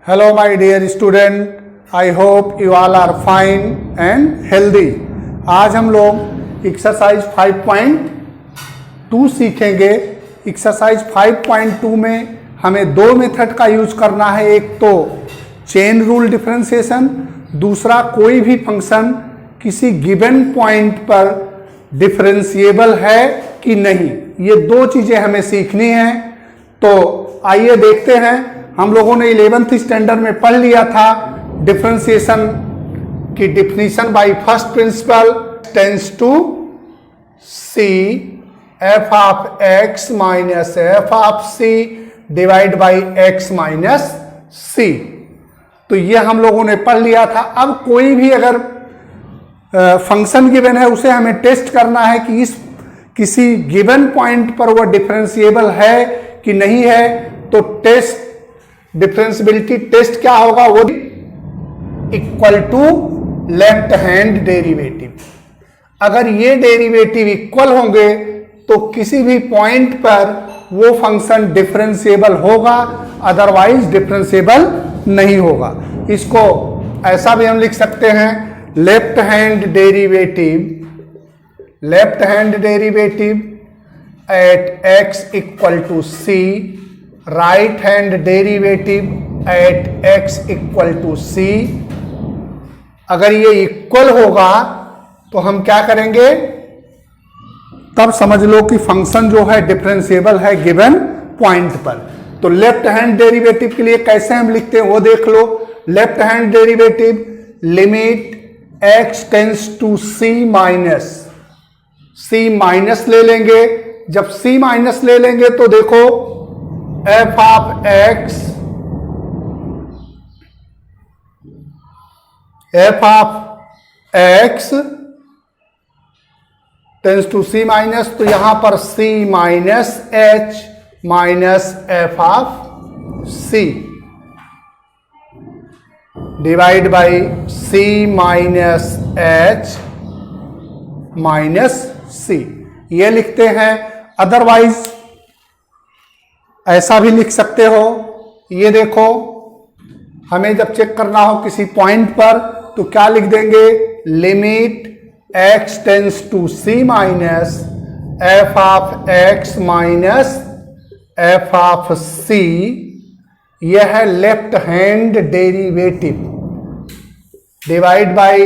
Hello my dear student, I hope you all are fine and healthy. आज हम लोग exercise 5.2 सीखेंगे। Exercise 5.2 में हमें दो मेथड का यूज करना है, एक तो चेन रूल डिफरेंशिएशन, दूसरा कोई भी फंक्शन किसी गिवन पॉइंट पर डिफरेंशिएबल है कि नहीं। ये दो चीजें हमें सीखनी हैं। तो आइए देखते हैं। हम लोगों ने 11th स्टैंडर्ड में पढ़ लिया था डिफरेंशिएशन की definition by first principle tends to C F of X minus F of C divide by X minus C. तो ये हम लोगों ने पढ़ लिया था। अब कोई भी अगर फंक्शन गिवन है उसे हमें टेस्ट करना है कि इस किसी गिवन पॉइंट पर वो डिफरेंशिएबल है कि नहीं है। तो टेस्ट डिफरेंशिएबिलिटी टेस्ट क्या होगा, वो equal to left hand derivative. अगर ये डेरिवेटिव इक्वल होंगे तो किसी भी पॉइंट पर वो फंक्शन डिफरेंशिएबल होगा, अदरवाइज डिफरेंशिएबल नहीं होगा। इसको ऐसा भी हम लिख सकते हैं, left hand derivative at x equal to C, right hand derivative at x equal to C. अगर ये इक्वल होगा तो हम क्या करेंगे, तब समझ लो कि फंक्शन जो है डिफरेंशिएबल है गिवन पॉइंट पर। तो लेफ्ट हैंड डेरिवेटिव के लिए कैसे हम लिखते हैं वो देख लो। Left hand derivative limit x tends to c minus ले लेंगे। जब c माइनस ले लेंगे तो देखो f of x tends to c minus, तो यहां पर c minus h minus f of c divide by c minus h minus c, ये लिखते हैं। अदरवाइज ऐसा भी लिख सकते हो। ये देखो, हमें जब चेक करना हो किसी पॉइंट पर तो क्या लिख देंगे, limit x tends to c minus f of x minus f of c। यह है left hand derivative divide by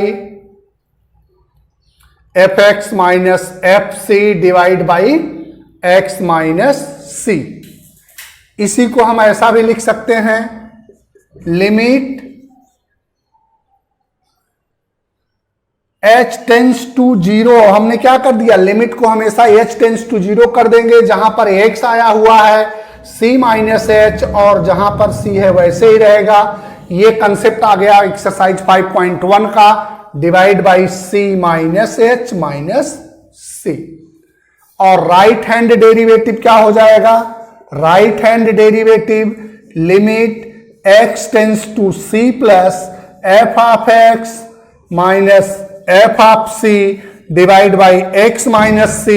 F X minus F C divide by X minus C. इसी को हम ऐसा भी लिख सकते हैं, limit h tends to zero. हमने क्या कर दिया, लिमिट को हमेशा h टेंस टू जीरो कर देंगे। जहां पर x आया हुआ है c माइनस h, और जहां पर c है वैसे ही रहेगा। ये कंसेप्ट आ गया एक्सरसाइज 5.1 का, divide by c minus h minus c। और राइट हैंड डेरिवेटिव क्या हो जाएगा, right hand derivative limit x tends to c plus f of x minus f of c divide by x minus c।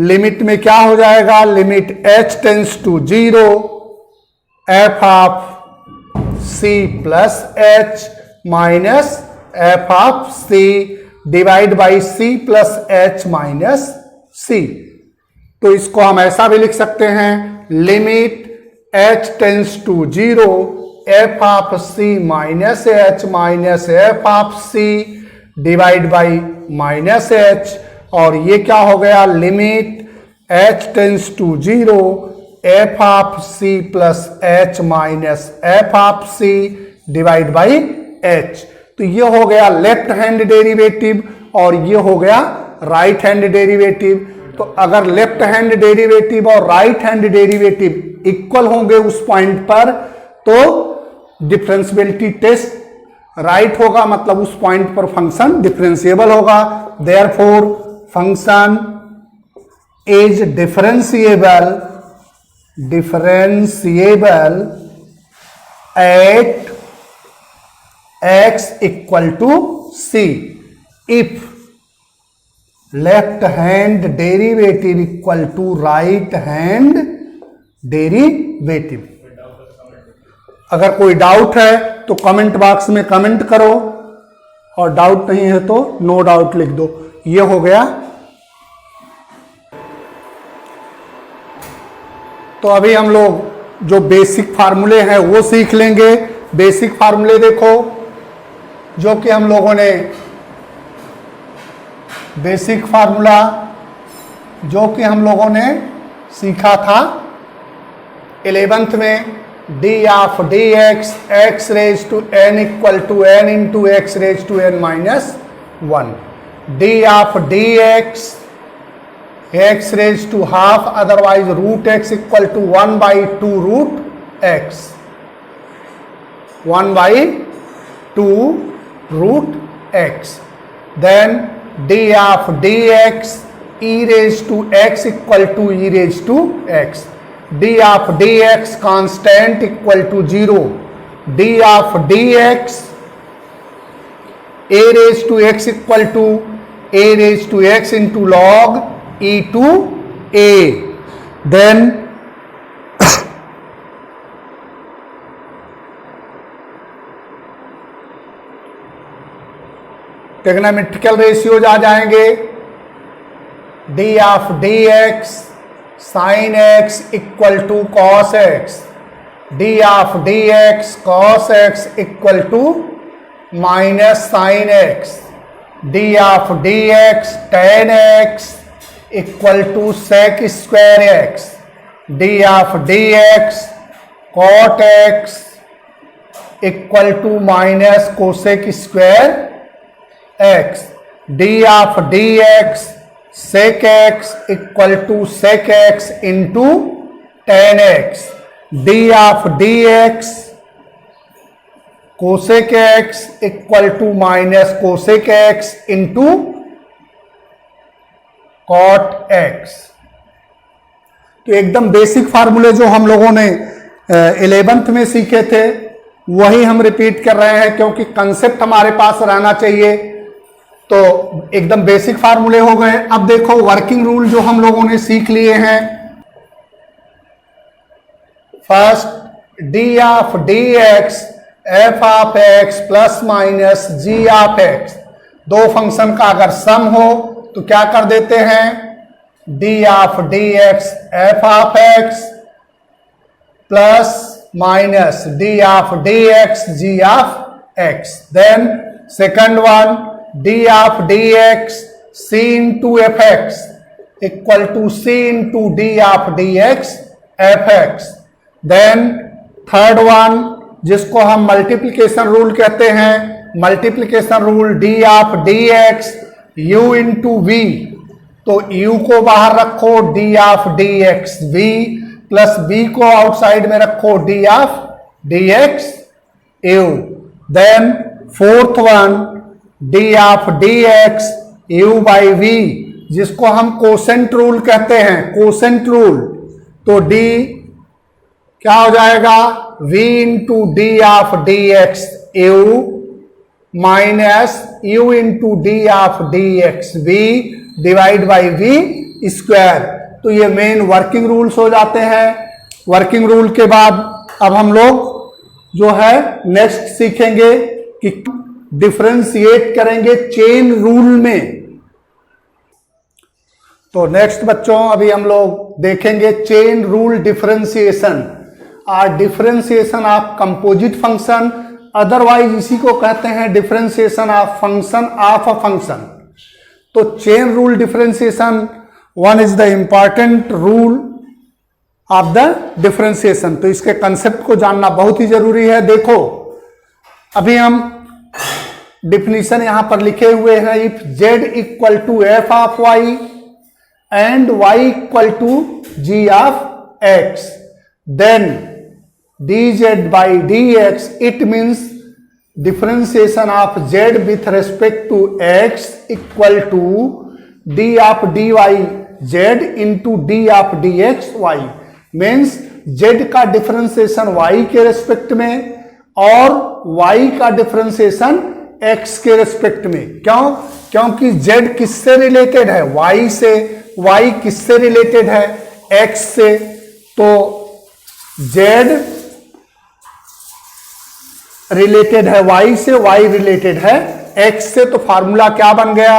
Limit में क्या हो जाएगा, limit h tends to zero f of c plus h minus f of c divide by c plus h minus c। तो इसको हम ऐसा भी लिख सकते हैं, limit h tends to zero f of c minus h minus f of c divide by minus h। और ये क्या हो गया, limit h tends to zero f of c plus h minus f of c divide by h। तो ये हो गया left hand derivative और ये हो गया राइट हैंड डेरिवेटिव। तो अगर लेफ्ट हैंड डेरिवेटिव और राइट हैंड डेरिवेटिव इक्वल होंगे उस पॉइंट पर तो डिफरेंशिएबिलिटी टेस्ट राइट होगा, मतलब उस पॉइंट पर फंक्शन डिफरेंशिएबल होगा। Therefore function is differentiable eight x equal to c if left hand derivative equal to right hand derivative। अगर कोई डाउट है तो कमेंट बॉक्स में कमेंट करो, और डाउट नहीं है तो नो डाउट लिख दो। ये हो गया। तो अभी हम लोग जो बेसिक फार्मूले हैं वो सीख लेंगे। बेसिक फार्मूले देखो, जो कि हम लोगों ने बेसिक फार्मूला जो कि हम लोगों ने सीखा था 11th में, d of d x x raise to n equal to n into x raise to n minus 1, d of d x x raise to half, otherwise root x equal to 1/2 root x, 1/2 root x. Then d of d x e raised to x equal to e raised to x, d of dx constant equal to 0, d of dx a raised to x equal to a raised to x into log e to a. Then trigonometrical ratios आ जाएंगे, d of dx sin x equal to cos x, d of dx cos x equal to minus sin x, d of dx tan x equal to sec square x, d of dx cot x equal to minus cosec square x, d of dx sec x equal to sec x into tan x, d of dx cosec x equal to minus cosec x into cot x। तो एकदम basic फार्मूले जो हम लोगों ने 11th में सीखे थे वही हम रिपीट कर रहे हैं, क्योंकि कंसेप्ट हमारे पास रहना चाहिए। तो एकदम बेसिक फार्मूले हो गए। अब देखो वर्किंग रूल जो हम लोगों ने सीख लिए हैं। First, d of d x f of x plus minus g of x, दो फंक्शन का अगर सम हो तो क्या कर देते हैं, d of d x f of x plus minus d of d x g of x. Then second one, d of dx c into fx equal to c into d of dx fx। then third one जिसको हम multiplication rule कहते हैं, multiplication rule d of dx u into v, तो u को बाहर रखो, d of dx v plus v को outside में रखो, d of dx u। then fourth one, d of dx u by v, जिसको हम कोसेंट रूल कहते हैं, कोसेंट रूल, तो d क्या हो जाएगा, v into D of d x u minus u into D of d x v divide by v square. तो ये मेन वर्किंग रूल्स हो जाते हैं। वर्किंग रूल के बाद अब हम लोग जो है नेक्स्ट सीखेंगे कि डिफरेंशिएट करेंगे चेन रूल में। तो नेक्स्ट बच्चों अभी हम लोग देखेंगे चेन रूल डिफरेंशिएशन और differentiation of composite function, otherwise इसी को कहते हैं differentiation of function of a function. तो chain rule differentiation one is the important rule of the differentiation. तो इसके कंसेप्ट को जानना बहुत ही जरूरी है। देखो अभी हम डिफिनीशन यहां पर लिखे हुए हैं, if z equal to f of y and y equal to g of x, then dz by dx it means differentiation of z with respect to x equal to d of dy z into d of dx y, means z का differentiation y के respect में और y का differentiation x के respect में। क्यों? क्योंकि z किससे रिलेटेड है, y से, y किससे रिलेटेड है, x से। तो z रिलेटेड है y से, y रिलेटेड है x से, तो फार्मूला क्या बन गया,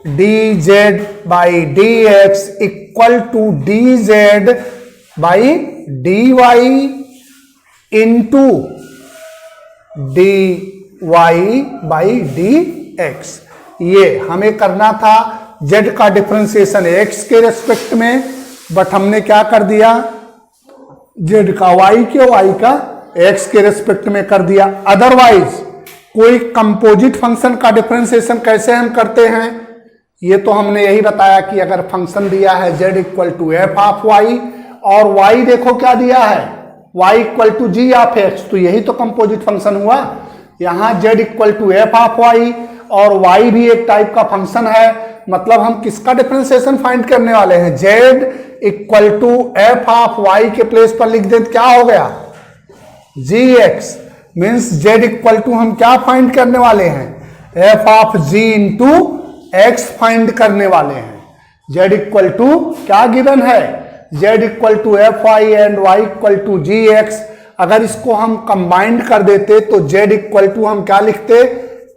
dz by d x equal to dz by dy into dy by dx। ये हमें करना था z का डिफरेंशिएशन x के रेस्पेक्ट में, बट हमने क्या कर दिया, z का y का x के रेस्पेक्ट में कर दिया। अदरवाइज कोई कंपोजिट फंक्शन का डिफरेंशिएशन कैसे हम करते हैं, ये तो हमने यही बताया कि अगर फंक्शन दिया है z equal to f of y और y देखो क्या दिया है, y equal to g of x, तो यही तो कंपोजिट फंक्शन हुआ। यहां z equal to f of y और y भी एक टाइप का फंक्शन है, मतलब हम किसका डिफरेंशिएशन फाइंड करने वाले हैं, z equal to f of y के प्लेस पर लिख दें, क्या हो गया, gx means z equal to हम क्या फाइंड करने वाले हैं, f of g into x find करने वाले हैं। z इक्वल टू क्या गिवन है, z equal to f y and y equal to g x. अगर इसको हम कंबाइंड कर देते तो z इक्वल टू हम क्या लिखते,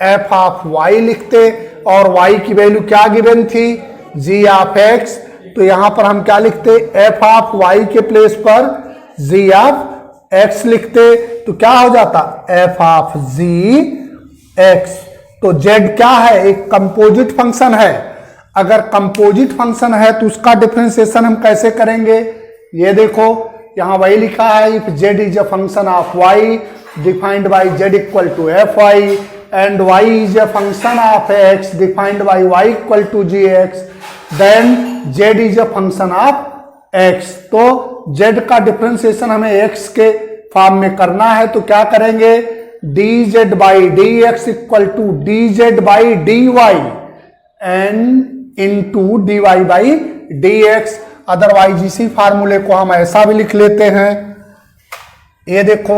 f ऑफ y लिखते, और y की वैल्यू क्या गिवन थी, g ऑफ x, तो यहां पर हम क्या लिखते, f ऑफ y के प्लेस पर g ऑफ x लिखते, तो क्या हो जाता, f ऑफ g x। तो z क्या है, एक कंपोजिट फंक्शन है। अगर कंपोजिट फंक्शन है तो उसका डिफरेंशिएशन हम कैसे करेंगे, ये देखो यहां वही लिखा है, if z is a function of y defined by z equal to f y and y is a function of x defined by y equal to g x, then z is a function of x। तो z का differentiation हमें x के form में करना है, तो क्या करेंगे, dz by d x equal to dz by dy and into dy by dx। Otherwise इसी फार्मूले को हम ऐसा भी लिख लेते हैं, ये देखो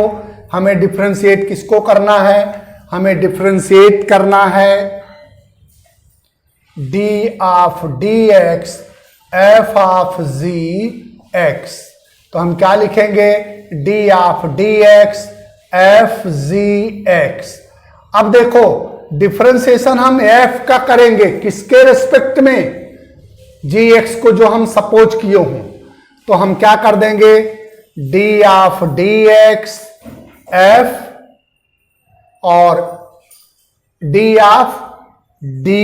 हमें डिफरेंशिएट किसको करना है, हमें डिफरेंशिएट करना है d of dx f of g x, तो हम क्या लिखेंगे, d of dx f g x। अब देखो डिफरेंशिएशन हम f का करेंगे किसके रेस्पेक्ट में, gx को जो हम सपोज किए हों, तो हम क्या कर देंगे, d ऑफ dx f और d of d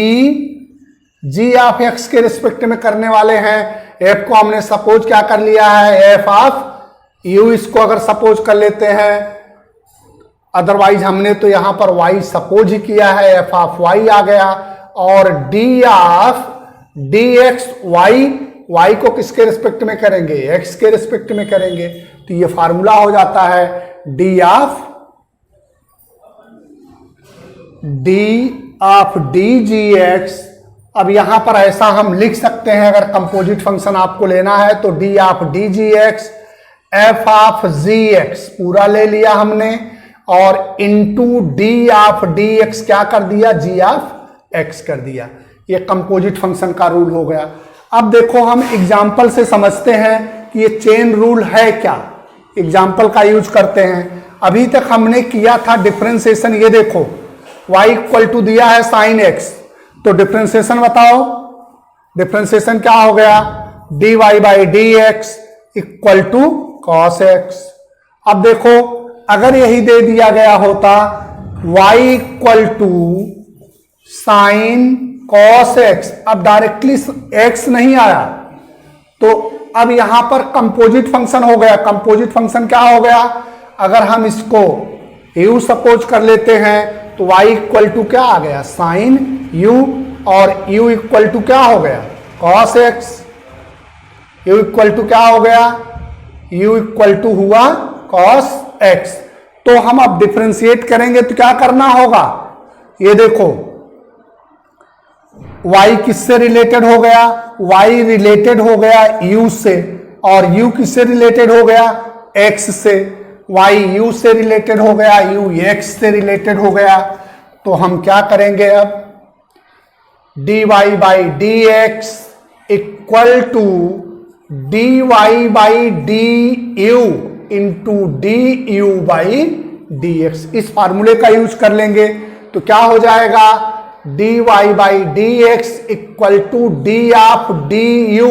g of x के रेस्पेक्ट में करने वाले हैं। f को हमने सपोज क्या कर लिया है, f ऑफ u, इसको अगर सपोज कर लेते हैं, अदरवाइज हमने तो यहां पर y सपोज ही किया है, f ऑफ y आ गया, और d ऑफ dx y को किसके रिस्पेक्ट में करेंगे, x के रिस्पेक्ट में करेंगे, तो ये फार्मूला हो जाता है d ऑफ dgx। अब यहां पर ऐसा हम लिख सकते हैं, अगर कंपोजिट फंक्शन आपको लेना है तो d of dgx f of gx पूरा ले लिया हमने, और इंटू d ऑफ dx क्या कर दिया, g ऑफ x कर दिया। ये कंपोजिट फंक्शन का रूल हो गया। अब देखो हम एग्जाम्पल से समझते हैं कि ये चेन रूल है क्या, एग्जाम्पल का यूज करते हैं। अभी तक हमने किया था डिफरेंशिएशन, ये देखो y इक्वल टू दिया है साइन x, तो डिफरेंशिएशन बताओ, डिफरेंशिएशन क्या हो गया, dy by d x equal to cos x. अब देखो अगर यही दे दिया गया होता y equal to sine cos x, अब डायरेक्टली x नहीं आया, तो अब यहां पर कंपोजिट फंक्शन हो गया। कंपोजिट फंक्शन क्या हो गया, अगर हम इसको u सपोज कर लेते हैं तो y इक्वल टू क्या आ गया, साइन u, और u इक्वल टू क्या हो गया, cos x. u equal to क्या हो गया, u इक्वल टू हुआ कॉस एक्स। तो हम अब डिफरेंशिएट करेंगे तो क्या करना होगा, ये देखो y किससे रिलेटेड हो गया, y रिलेटेड हो गया u से, और u किससे रिलेटेड हो गया, x से। y u से रिलेटेड हो गया, u x से रिलेटेड हो गया, तो हम क्या करेंगे अब, dy by d x equal to dy by d u into d u by dx। इस फार्मूले का यूज कर लेंगे तो क्या हो जाएगा, dy by dx equal to d of d u,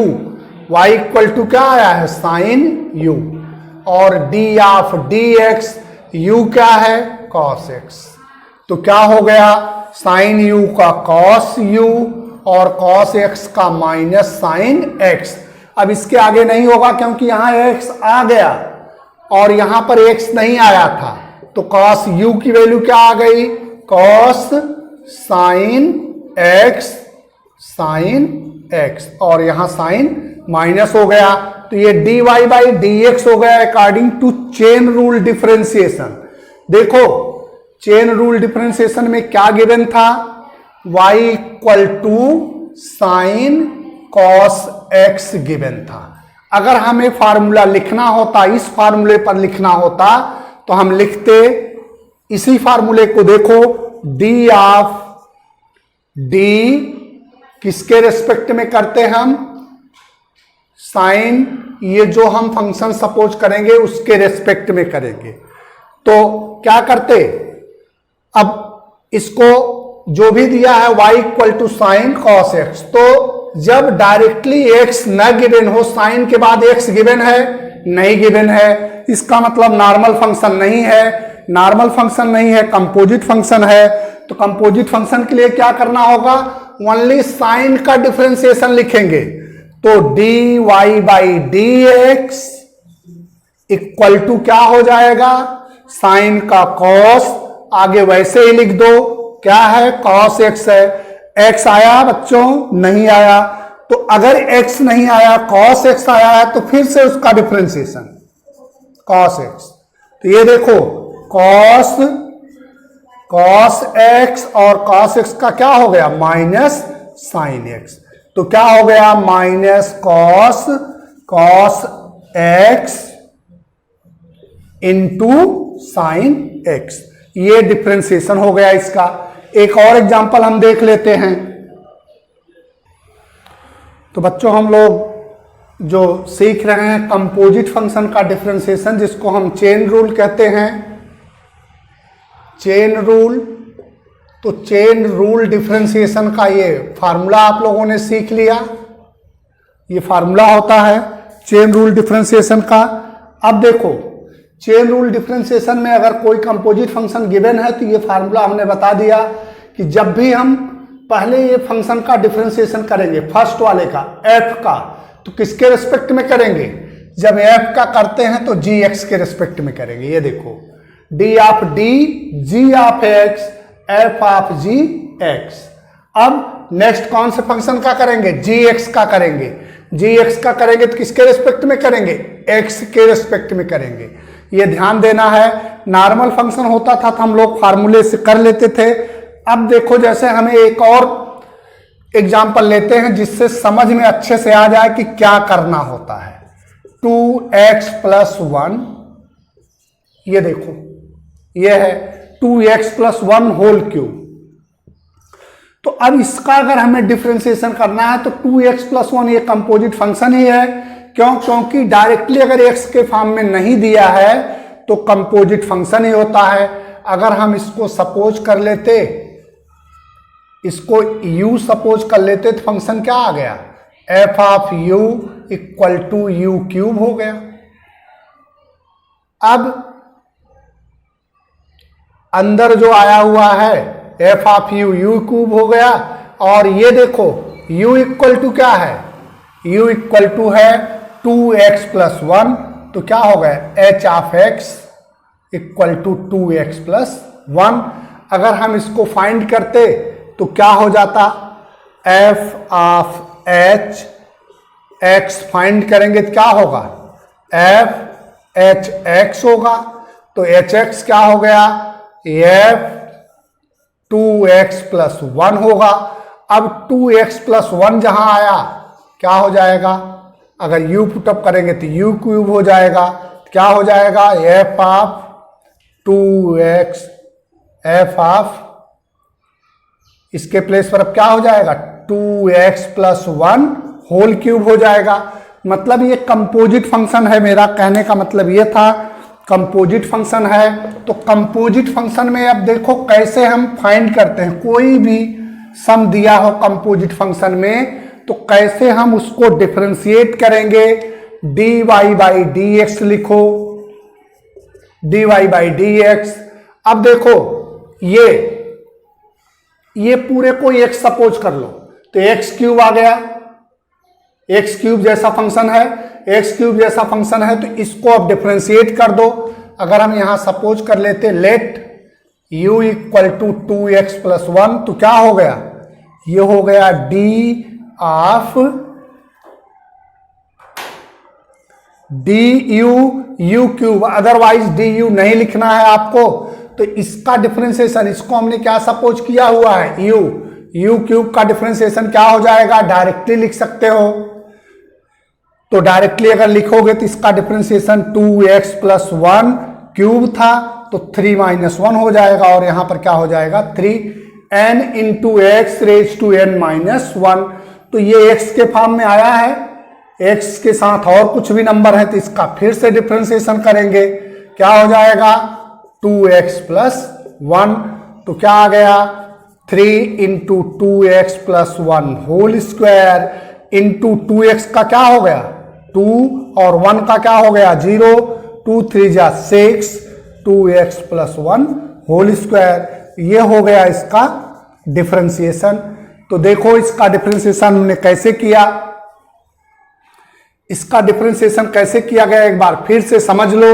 y equal to क्या आया है साइन u, और d ऑफ dx u क्या है cos x। तो क्या हो गया, साइन u का cos u और cos x का माइनस साइन x। अब इसके आगे नहीं होगा क्योंकि यहां x आ गया और यहां पर x नहीं आया था, तो cos u की वैल्यू क्या आ गई, cos साइन x, और यहां साइन माइनस हो गया, तो ये dy बाई dx हो गया according to chain rule differentiation. देखो चेन रूल डिफरेंशिएशन में क्या गिवन था, y equal to sine cos x given था। अगर हमें फार्मूला लिखना होता, इस फार्मूले पर लिखना होता, तो हम लिखते इसी फार्मूले को, देखो d ऑफ d किसके रेस्पेक्ट में करते हम, साइन, ये जो हम फंक्शन सपोज करेंगे उसके रेस्पेक्ट में करेंगे। तो क्या करते, अब इसको जो भी दिया है y equal to sine cos x, तो जब डायरेक्टली x न गिवन हो, साइन के बाद x गिवन है नहीं गिवन है, इसका मतलब नॉर्मल फंक्शन नहीं है, नॉर्मल फंक्शन नहीं है, कंपोजिट फंक्शन है। तो कंपोजिट फंक्शन के लिए क्या करना होगा, ओनली साइन का डिफरेंशिएशन लिखेंगे, तो dy by dx equal to क्या हो जाएगा, साइन का cos, आगे वैसे ही लिख दो, क्या है cos x है। x आया बच्चों, नहीं आया, तो अगर x नहीं आया cos x आया है तो फिर से उसका डिफरेंशिएशन cos x। तो ये देखो cos x और cos x का क्या हो गया, माइनस साइन x, तो क्या हो गया minus cos x into sine x, ये डिफरेंशिएशन हो गया इसका। एक और एग्जांपल हम देख लेते हैं। तो बच्चों हम लोग जो सीख रहे हैं कंपोजिट फंक्शन का डिफरेंशिएशन, जिसको हम चेन रूल कहते हैं, चेन रूल। तो चेन रूल डिफरेंशिएशन का ये फार्मूला आप लोगों ने सीख लिया, ये फार्मूला होता है चेन रूल डिफरेंशिएशन का। अब देखो चेन रूल डिफरेंशिएशन में अगर कोई कंपोजिट फंक्शन गिवन है तो ये फार्मूला हमने बता दिया कि जब भी हम पहले ये फंक्शन का डिफरेंशिएशन करेंगे, फर्स्ट वाले का f का, तो किसके रेस्पेक्ट में करेंगे, जब f का करते हैं तो gx के रेस्पेक्ट में करेंगे। ये देखो d of d g of x f of g x। अब नेक्स्ट कौन से फंक्शन का करेंगे, gx का करेंगे। gx का करेंगे तो किसके रेस्पेक्ट में करेंगे, x के रेस्पेक्ट में करेंगे। ये ध्यान देना है, नॉर्मल फंक्शन होता था तो हम लोग फार्मूले से कर लेते थे। अब देखो जैसे हमें एक और एग्जाम्पल लेते हैं जिससे समझ में अच्छे से आ जाए कि क्या करना होता है। 2x प्लस 1, ये देखो ये है 2x प्लस 1 होल क्यूब। तो अब इसका अगर हमें डिफरेंशिएशन करना है तो 2x प्लस 1 ये कंपोजिट फंक्शन ही है। क्यों, क्योंकि डायरेक्टली अगर x के फॉर्म में नहीं दिया है तो कंपोजिट फंक्शन ही होता है। अगर हम इसको सपोज कर लेते, इसको u सपोज कर लेते तो फंक्शन क्या आ गया, f of u equal to u cube हो गया। अब अंदर जो आया हुआ है f of u u cube हो गया, और ये देखो u इक्वल टू क्या है, u इक्वल टू है 2x प्लस 1, तो क्या हो गया h of x equal to 2x plus 1। अगर हम इसको फाइंड करते तो क्या हो जाता, f of h, x find करेंगे तो क्या होगा, f h x होगा। तो h x क्या हो गया, f 2x प्लस 1 होगा। अब 2x प्लस 1 जहां आया क्या हो जाएगा, अगर u पुटअप करेंगे तो u क्यूब हो जाएगा। क्या हो जाएगा, f of 2x, f of, इसके प्लेस पर अब क्या हो जाएगा 2x प्लस 1 होल क्यूब हो जाएगा। मतलब ये कंपोजिट फंक्शन है। मेरा कहने का मतलब ये था कंपोजिट फंक्शन है। तो कंपोजिट फंक्शन में अब देखो कैसे हम फाइंड करते हैं, कोई भी सम दिया हो कंपोजिट फंक्शन में तो कैसे हम उसको डिफरेंशिएट करेंगे। dy बाई डी एक्स लिखो, dy बाई डी एक्स। अब देखो ये पूरे को x सपोज कर लो तो एक्स क्यूब आ गया, एक्स क्यूब जैसा फंक्शन है, एक्स क्यूब जैसा फंक्शन है तो इसको अब डिफरेंशिएट कर दो। अगर हम यहां सपोज कर लेते let u equal to 2x plus 1 तो क्या हो गया, ये हो गया d of du cube. Otherwise du नहीं लिखना है आपको तो इसका डिफरेंशिएशन, इसको हमने क्या सपोज किया हुआ है u क्यूब का डिफरेंशिएशन क्या हो जाएगा, डायरेक्टली लिख सकते हो। तो डायरेक्टली अगर लिखोगे तो इसका डिफरेंशिएशन 2x प्लस 1 क्यूब था तो 3 माइनस 1 हो जाएगा और यहां पर क्या हो जाएगा 3n into x raise to n minus 1। तो ये x के फॉर्म में आया है, x के साथ और कुछ भी नंबर है तो इसका फिर से डिफरेंशिएशन करेंगे, क्या हो जाएगा 2x प्लस 1। तो क्या आ गया 3 into 2x plus 1 whole square into 2x का क्या हो गया 2 और 1 का क्या हो गया 0, 2 3 जा 6, 2x प्लस 1 होल स्क्वायर। ये हो गया इसका डिफरेंशिएशन। तो देखो इसका डिफरेंशिएशन हमने कैसे किया, इसका डिफरेंशिएशन कैसे किया गया एक बार फिर से समझ लो।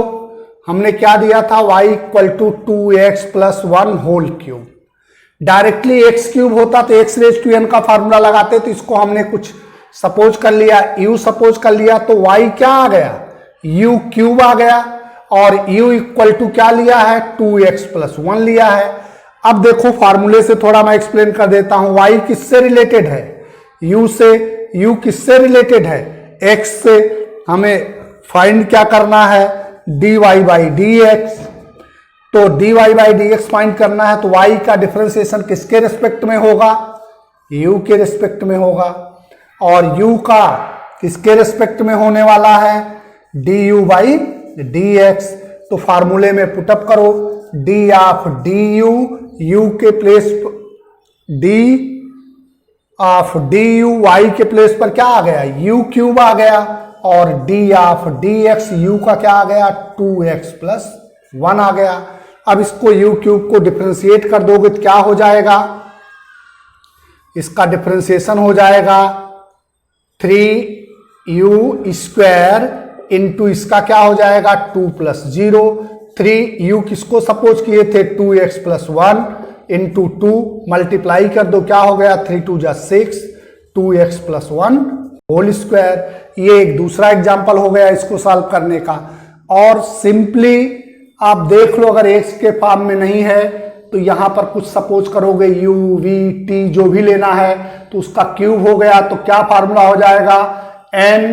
हमने क्या दिया था y equal to 2x plus 1 whole cube. Directly x cube होता तो x रेज टू n का फार्मूला लगाते तो इसको हमने कुछ सपोज कर लिया, u सपोज कर लिया तो y क्या आ गया u क्यूब आ गया और u इक्वल टू क्या लिया है 2x प्लस 1 लिया है। अब देखो फार्मूले से थोड़ा मैं एक्सप्लेन कर देता हूं, y किससे रिलेटेड है u से, u किससे रिलेटेड है x से। हमें फाइंड क्या करना है dy बाई डी एक्स। तो dy by d x find करना है तो y का डिफरेंशिएशन किसके रिस्पेक्ट में होगा u के रिस्पेक्ट में होगा और u का किसके रिस्पेक्ट में होने वाला है du बाई डी एक्स। तो फार्मूले में पुटअप करो d ऑफ du, u के place d of du y के प्लेस पर क्या आ गया u क्यूब आ गया और d ऑफ dx u का क्या आ गया 2x प्लस 1 आ गया। अब इसको u क्यूब को डिफरेंशिएट कर दोगे तो क्या हो जाएगा, इसका डिफरेंशिएशन हो जाएगा 3u स्क्वायर इंटू इसका क्या हो जाएगा 2 प्लस 0। 3u किसको सपोज किए थे 2x प्लस 1 इंटू 2 मल्टीप्लाई कर दो क्या हो गया 3 2 जा 6, 2x प्लस 1 होल स्क्वायर। ये एक दूसरा एग्जाम्पल हो गया इसको सॉल्व करने का। और सिंपली आप देख लो अगर x के फॉर्म में नहीं है तो यहां पर कुछ सपोज करोगे u v t जो भी लेना है तो उसका क्यूब हो गया तो क्या फार्मूला हो जाएगा n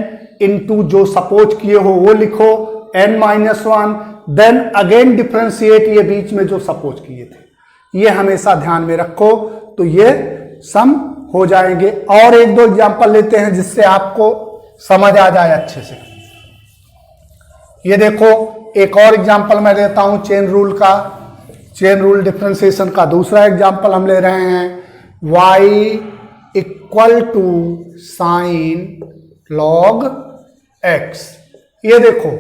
इंटू जो सपोज किए हो वो लिखो n minus 1, then again differentiate ये बीच में जो सपोज किए थे, ये हमेशा ध्यान में रखो तो ये सम हो जाएंगे। और एक दो एग्जांपल लेते हैं जिससे आपको समझ आ जाए अच्छे से। ये देखो एक और एग्जांपल मैं देता हूं चेन रूल का, चेन रूल डिफरेंशिएशन का दूसरा एग्जांपल हम ले रहे हैं y equal to sine log x। ये देखो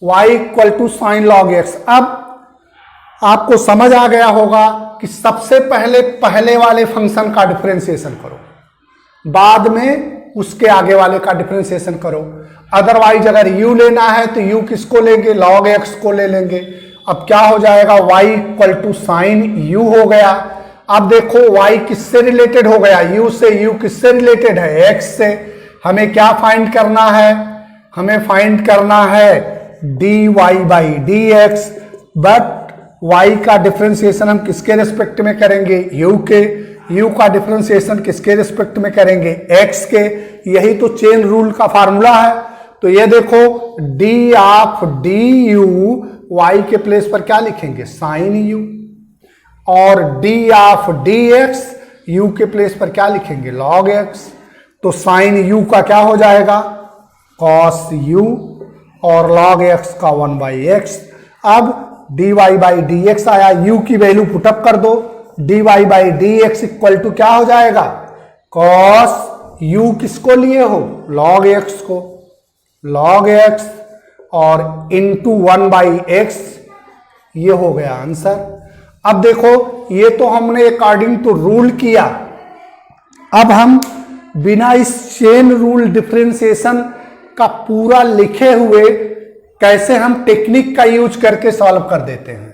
y equal to sine log x। अब आपको समझ आ गया होगा कि सबसे पहले वाले फंक्शन का डिफरेंशिएशन करो, बाद में उसके आगे वाले का डिफरेंशिएशन करो। अदरवाइज अगर u लेना है तो u किसको लेंगे log x को ले लेंगे। अब क्या हो जाएगा y equal to sine u हो गया। अब देखो y किससे रिलेटेड हो गया u से, u किससे रिलेटेड है x से। हमें क्या फाइंड करना है, हमें फाइंड करना है dy by d x. But y का डिफरेंशिएशन हम किसके रिस्पेक्ट में करेंगे u के, u का डिफरेंशिएशन किसके रिस्पेक्ट में करेंगे x के। यही तो चेन रूल का फार्मूला है। तो ये देखो d ऑफ du y के प्लेस पर क्या लिखेंगे साइन u और d ऑफ dx u के प्लेस पर क्या लिखेंगे log x। तो साइन u का क्या हो जाएगा cos u और log x का 1/x। अब d y by d x आया, u की वैल्यू पुटअप कर दो, d y by d x equal to क्या हो जाएगा, कॉस u किसको लिए हो, log x को, log x और इंटू 1/x, ये हो गया आंसर। अब देखो ये तो हमने अकॉर्डिंग टू रूल किया, अब हम बिना इस चेन रूल डिफरेंशिएशन का पूरा लिखे हुए कैसे हम टेक्निक का यूज करके सॉल्व कर देते हैं।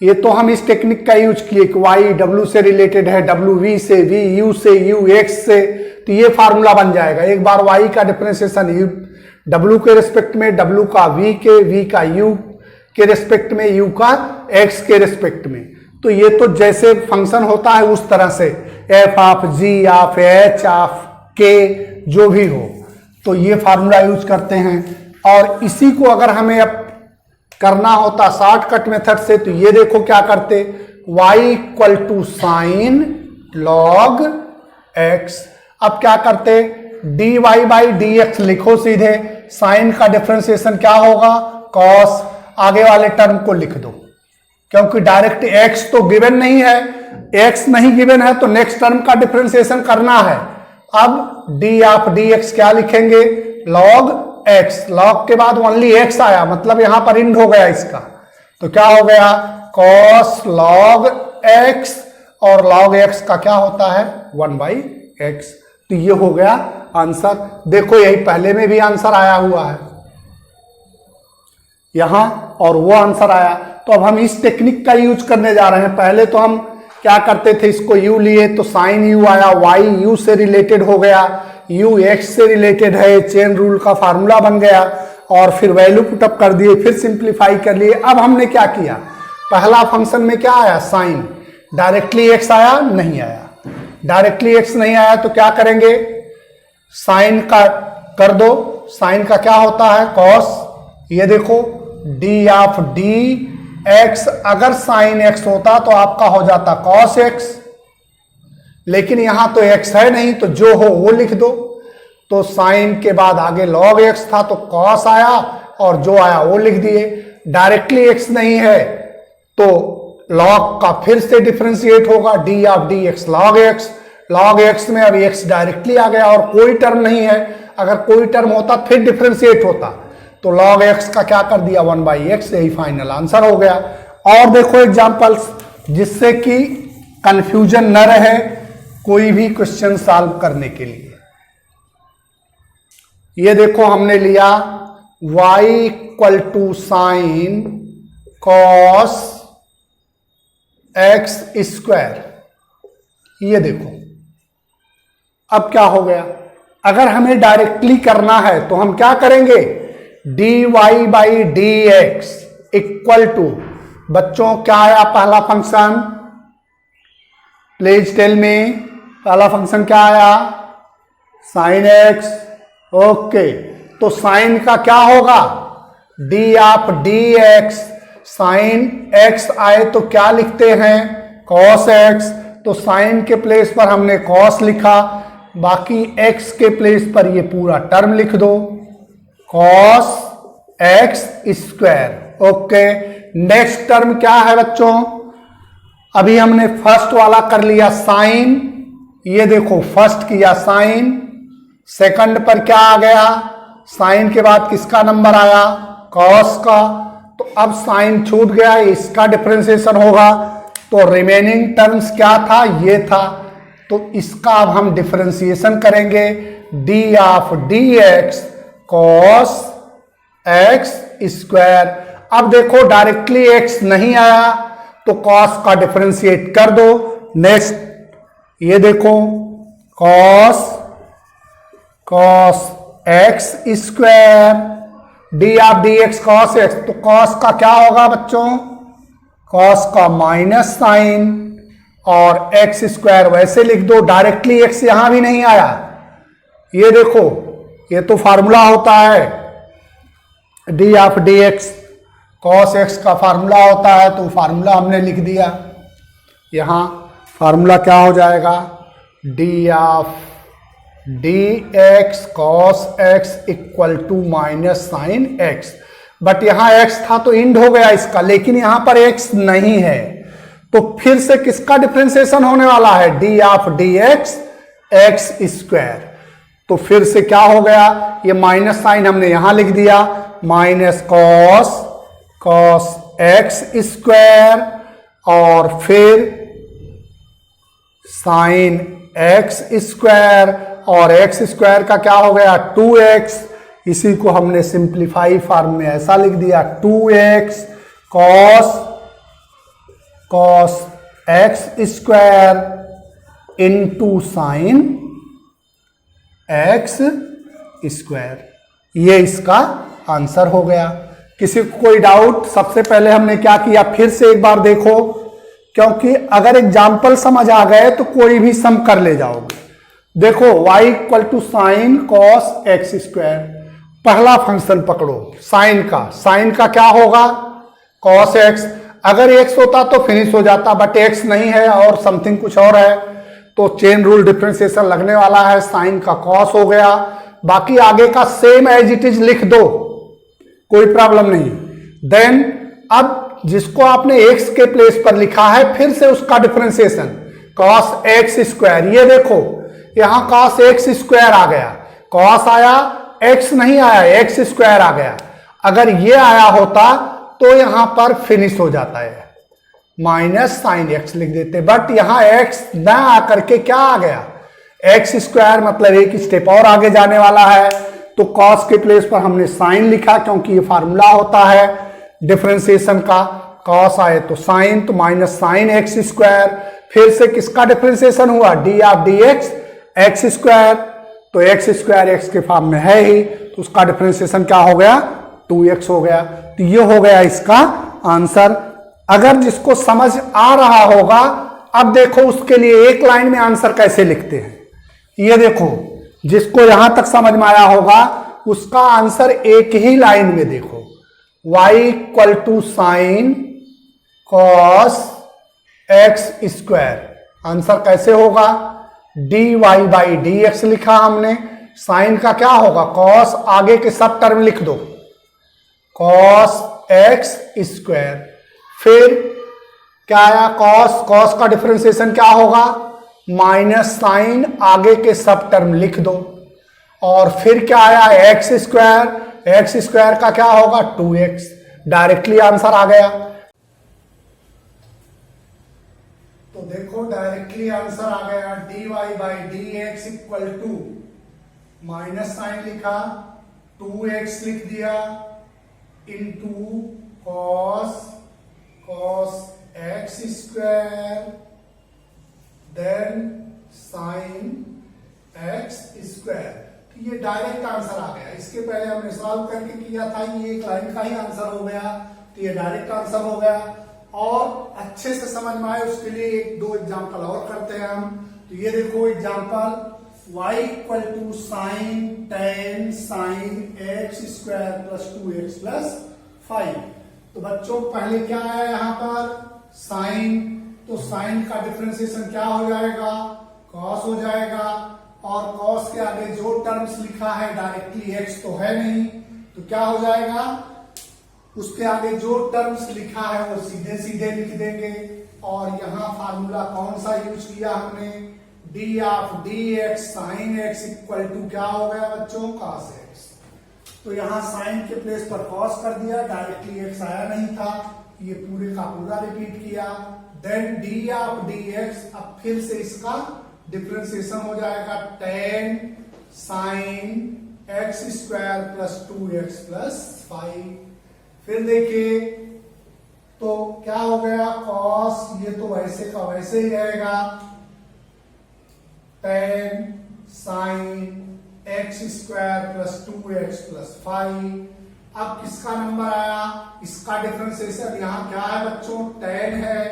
ये तो हम इस टेक्निक का यूज किए कि y w से रिलेटेड है, w v से, v u से, u x से, तो ये फार्मूला बन जाएगा। एक बार y का डिफरेंशिएशन w के रिस्पेक्ट में, w का v का u के रिस्पेक्ट में, u का x के रिस्पेक्ट में, तो ये तो जैसे फंक्शन होता है उस तरह से f of g of h of k जो भी हो, तो ये फार्मूला यूज करते हैं। और इसी को अगर हमें अब करना होता शॉर्टकट मेथड से, तो ये देखो क्या करते, y equal to sine log x। अब क्या करते, d y by d x लिखो सीधे, साइन का डिफरेंशिएशन क्या होगा, कॉस, आगे वाले टर्म को लिख दो, क्योंकि डायरेक्ट x तो गिवन नहीं है, x नहीं गिवन है तो नेक्स्ट टर्म का डिफरेंशिएशन करना है। अब d ऑफ dx क्या लिखेंगे, log x, log के बाद ओनली x आया, मतलब यहां पर इंड हो गया इसका, तो क्या हो गया, cos log x, और log x का क्या होता है 1/x, तो ये हो गया आंसर। देखो यही पहले में भी आंसर आया हुआ है यहां, और वो आंसर आया। तो अब हम इस टेक्निक का यूज करने जा रहे हैं। पहले तो हम क्या करते थे, इसको u लिए तो साइन u आया, y u से रिलेटेड हो गया, u x से रिलेटेड है, चेन रूल का फार्मूला बन गया, और फिर वैल्यू पुटअप कर दिए, फिर सिंप्लीफाई कर लिए। अब हमने क्या किया, पहला फंक्शन में क्या आया, साइन, डायरेक्टली x आया, नहीं आया, डायरेक्टली x नहीं आया तो क्या करेंगे, साइन का कर दो, साइन का क्या होता है, कॉस, ये देखो d ऑफ d x, अगर साइन x होता तो आपका हो जाता कॉस x, लेकिन यहां तो x है नहीं, तो जो हो वो लिख दो। तो साइन के बाद आगे log x था तो cos आया, और जो आया वो लिख दिए। डायरेक्टली x नहीं है तो log का फिर से डिफरेंशिएट होगा, d of dx log x, log x में अब x डायरेक्टली आ गया और कोई टर्म नहीं है, अगर कोई टर्म होता फिर डिफरेंशिएट होता, तो log x का क्या कर दिया 1/x, यही फाइनल आंसर हो गया। और देखो एग्जांपल्स, जिससे कि कंफ्यूजन न रहे कोई भी क्वेश्चन सॉल्व करने के लिए। ये देखो हमने लिया y equal to sine cos x square, ये देखो अब क्या हो गया, अगर हमें डायरेक्टली करना है तो हम क्या करेंगे, d y by d x equal to, बच्चों क्या आया पहला फंक्शन, प्लीज टेल मी, पहला फंक्शन क्या आया, साइन एक्स, ओके, तो साइन का क्या होगा, D of d x, sine x आए तो क्या लिखते हैं, कॉस एक्स, तो साइन के प्लेस पर हमने कॉस लिखा, बाकी एक्स के प्लेस पर ये पूरा टर्म लिख दो, cos x square, okay. Next term क्या है बच्चों, अभी हमने फर्स्ट वाला कर लिया साइन, ये देखो फर्स्ट किया साइन, सेकंड पर क्या आ गया, साइन के बाद किसका नंबर आया, कॉस का, तो अब साइन छूट गया, इसका डिफरेंशिएशन होगा, तो रिमेनिंग टर्म्स क्या था, ये था, तो इसका अब हम डिफरेंशिएशन करेंगे, D of d x cos x square. अब देखो डायरेक्टली एक्स नहीं आया तो कॉस का डिफरेंशिएट कर दो, नेक्स्ट ये देखो cos x square, D of d x cos x, तो कॉस का क्या होगा बच्चों, कॉस का माइनस साइन, और एक्स स्क्वायर वैसे लिख दो, डायरेक्टली एक्स यहां भी नहीं आया, ये देखो ये तो फार्मूला होता है, D of d x cos x का फार्मूला होता है, तो फार्मूला हमने लिख दिया, यहां फार्मूला क्या हो जाएगा, d of d x cos x equal to minus sine x. But यहां x था तो इंड हो गया इसका, लेकिन यहां पर x नहीं है, तो फिर से किसका डिफरेंशिएशन होने वाला है, D of d x x square. तो फिर से क्या हो गया, ये माइनस साइन हमने यहां लिख दिया, minus cos cos x square और फिर साइन एक्स स्क्वायर, और एक्स स्क्वायर का क्या हो गया 2x, इसी को हमने सिंप्लीफाई फॉर्म में ऐसा लिख दिया 2x cos cos x square into sine x square. ये इसका आंसर हो गया। किसी को कोई डाउट? सबसे पहले हमने क्या किया, फिर से एक बार देखो, क्योंकि अगर एग्जाम्पल समझ आ गए तो कोई भी सम कर ले जाओगे। देखो y equal to sine cos x square, पहला फंक्शन पकड़ो साइन का क्या होगा कॉस एक्स, अगर एक्स होता तो फिनिश हो जाता, बट एक्स नहीं है और समथिंग कुछ और है, तो चेन रूल डिफरेंशिएशन लगने वाला है, साइन का कॉस हो गया। बाकी आगे का सेम एज इट इज लिख दो, कोई प्रॉब्लम नहीं। देन अब जिसको आपने x के प्लेस पर लिखा है, फिर से उसका डिफरेंशिएशन cos एक्स स्क्वायर, ये देखो यहां cos एक्स स्क्वायर आ गया, cos आया, x नहीं आया, एक्स स्क्वायर आ गया। अगर ये आया होता तो यहां पर फिनिश हो जाता है, माइनस साइन एक्स लिख देते, बट यहां x न आकर के क्या आ गया एक्स स्क्वायर, मतलब एक स्टेप और आगे जाने वाला है, तो cos के प्लेस पर हमने साइन लिखा, क्योंकि ये फार्मूला होता है डिफरेंशिएशन का, cos आए तो साइन, तो माइनस साइन एक्स स्क्वायर, फिर से किसका डिफरेंशिएशन हुआ D of d x x square, तो एक्स स्क्वायर एक्स के फॉर्म में है ही, तो उसका डिफरेंशिएशन क्या हो गया 2x हो गया। तो ये हो गया इसका आंसर। अगर जिसको समझ आ रहा होगा, अब देखो उसके लिए एक लाइन में आंसर कैसे लिखते हैं, ये देखो जिसको यहां तक समझ में आया होगा उसका आंसर एक ही लाइन में देखो, y equal to sine cos x square, answer कैसे होगा dy बाई डी एक्स लिखा हमने, साइन का क्या होगा कॉस, आगे के सब टर्म लिख दो कॉस एक्स स्क्वायर, फिर क्या आया कॉस का डिफरेंशिएशन क्या होगा माइनस साइन, आगे के सब टर्म लिख दो, और फिर क्या आया एक्स स्क्वायर का क्या होगा 2x, डायरेक्टली आंसर आ गया। तो देखो डायरेक्टली आंसर आ गया, dy by d x equal to minus sine लिखा 2x लिख दिया into cos x square then sine x square. ये डायरेक्ट आंसर आ गया। इसके पहले हमने सॉल्व करके किया था, ये एक लाइन का ही आंसर हो गया, तो ये डायरेक्ट आंसर हो गया। और अच्छे से समझ में आए उसके लिए एक दो एग्जांपल और करते हैं हम। तो ये देखो example, y equal to sine tan sine x square plus 2x plus 5। तो बच्चों पहले क्या आया यहाँ पर साइन, तो साइन का डिफरेंशिएशन क्या हो जाएगा कॉस हो जाएगा, और कॉस के आगे जो टर्म्स लिखा है डायरेक्टली x तो है नहीं, तो क्या हो जाएगा उसके आगे जो टर्म्स लिखा है वो सीधे सीधे लिख देंगे। और यहां फार्मूला कौन सा यूज किया हमने, d of d x sine x equal to क्या हो गया बच्चों कॉस एक्स। तो यहां साइन के प्लेस पर कॉस कर दिया, डायरेक्टली एक्स आया नहीं था, ये पूरे का पूरा रिपीट किया। Then d of d x, अब फिर से इसका डिफरेंशिएशन हो जाएगा tan sine x square plus 2x plus 5। फिर देखिए तो क्या हो गया कॉस, ये तो वैसे का वैसे ही रहेगा, ten sine x square plus 2x plus 5। अब किसका नंबर आया, इसका डिफरेंशिएशन, यहां क्या है बच्चों टेन है,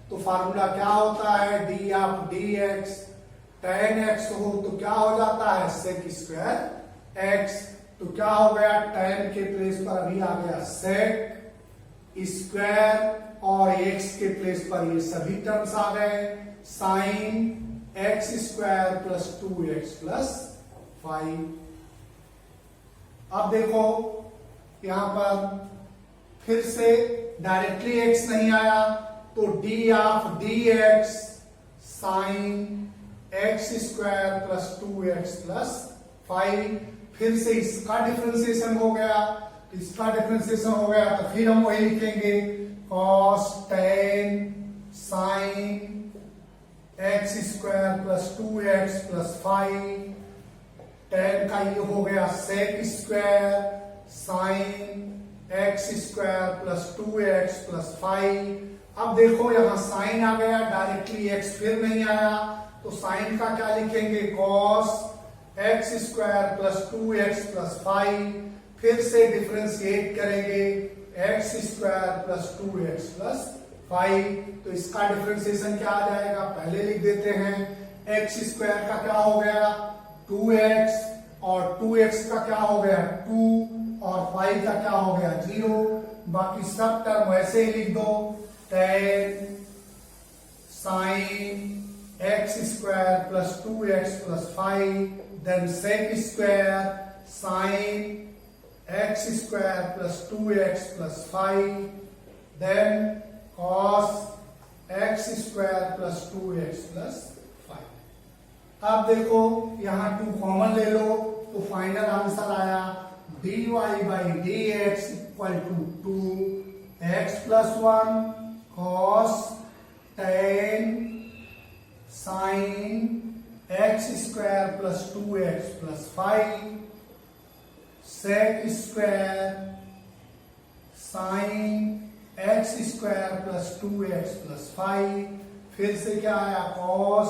तो फार्मूला क्या होता है D of d x, ten x हो तो क्या हो जाता है सेक स्क्वायर एक्स, तो क्या हो गया टेन के प्लेस पर अभी आ गया सेक स्क्वायर, और एक्स के प्लेस पर ये सभी टर्म्स आ गए, sign x square plus 2x plus 5। अब देखो यहां पर फिर से डायरेक्टली x नहीं आया तो D of d x sine x square plus 2x plus 5। फिर से इसका डिफरेंशिएशन हो गया, इसका डिफरेंशिएशन हो गया तो फिर हम वही लिखेंगे cos tan sine x square plus 2x plus 5। tan का ये हो गया sec square sine x square plus 2x plus 5। अब देखो यहां साइन आ गया, डायरेक्टली x फिर नहीं आया तो साइन का क्या लिखेंगे cos x square plus 2x plus 5। फिर से डिफरेंशिएट करेंगे x square plus 2x plus 5। तो इसका डिफरेंशिएशन क्या आ जाएगा, पहले लिख देते हैं। एक्स स्क्वायर का क्या हो गया 2x और 2x का क्या हो गया 2 और 5 का क्या हो गया 0। बाकी सब टर्म वैसे ही लिख दो, tan sine x square plus 2x plus 5, then sec square sine x square plus 2x plus 5, then cos x square plus 2x plus 5। अब देखो यहां 2 कॉमन ले लो तो फाइनल आंसर आया dy by d x equal to 2x plus 1 cos tan sine x square plus 2x plus 5 sec square sine x square plus 2x plus 5। फिर से क्या आया cos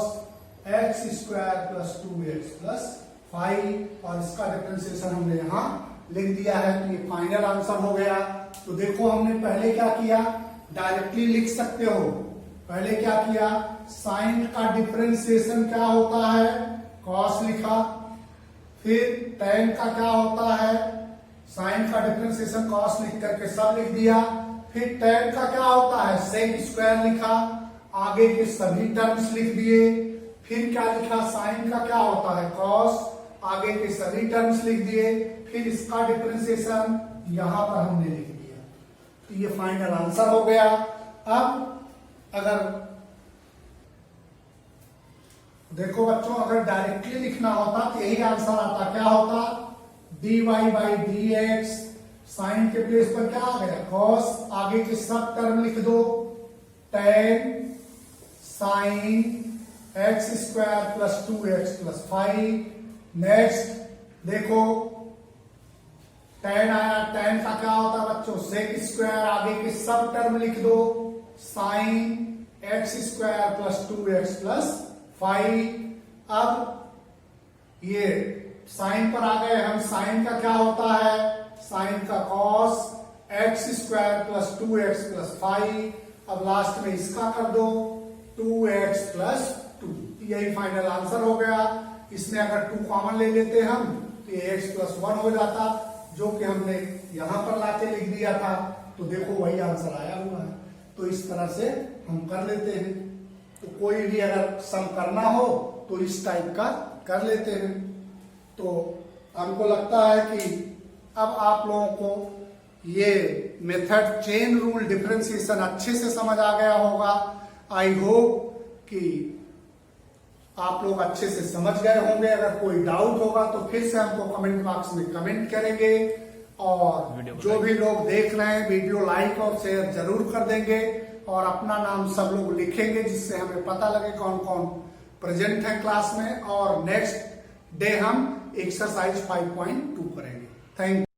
x square plus 2x plus 5 और इसका differentiation हमने यहां लिख दिया है। तो ये फाइनल आंसर हो गया। तो देखो हमने पहले क्या किया, डायरेक्टली लिख सकते हो। पहले क्या किया, साइन का डिफरेंशिएशन क्या होता है cos लिखा, फिर tan का क्या होता है, साइन का डिफरेंशिएशन cos लिख करके सब लिख दिया। फिर tan का क्या होता है sec स्क्वायर लिखा, आगे के सभी टर्म्स लिख दिए। फिर क्या लिखा, साइन का क्या होता है cos, आगे के सभी टर्म्स लिख दिए। फिर इसका डिफरेंशिएशन यहां पर हमने लिख दिया। तो ये फाइनल आंसर हो गया। अब अगर देखो बच्चों, अगर डायरेक्टली लिखना होता तो यही आंसर आता, क्या होता dy by d x, sine के प्लेस पर क्या आ गया cos, आगे के सब टर्म लिख दो, tan sine x square plus 2x plus 5। Next देखो tan आया, tan का क्या होता है बच्चों sec स्क्वायर, आगे के सब टर्म लिख दो, sign x square plus 2x plus 5। अब ये साइन पर आ गए हम, साइन का क्या होता है, साइन का cos x square plus 2x plus 5। अब लास्ट में इसका कर दो 2x प्लस 2। यही फाइनल आंसर हो गया। इसमें अगर 2 कॉमन ले लेते हम तो ये x प्लस 1 हो जाता, जो कि हमने यहां पर लाके लिख दिया था। तो देखो वही आंसर आया हुआ है। तो इस तरह से हम कर लेते हैं। तो कोई भी अगर सम करना हो तो इस टाइप का कर लेते हैं। तो हमको लगता है कि अब आप लोगों को ये मेथड चेन रूल डिफरेंशिएशन अच्छे से समझ आ गया होगा। आई होप कि आप लोग अच्छे से समझ गए होंगे। अगर कोई डाउट होगा तो फिर से हमको कमेंट बॉक्स में कमेंट करेंगे, और जो भी लोग देख रहे हैं वीडियो लाइक और शेयर जरूर कर देंगे, और अपना नाम सब लोग लिखेंगे जिससे हमें पता लगे कौन कौन प्रेजेंट है क्लास में। और नेक्स्ट डे हम एक्सरसाइज 5.2 करेंगे। Thank you.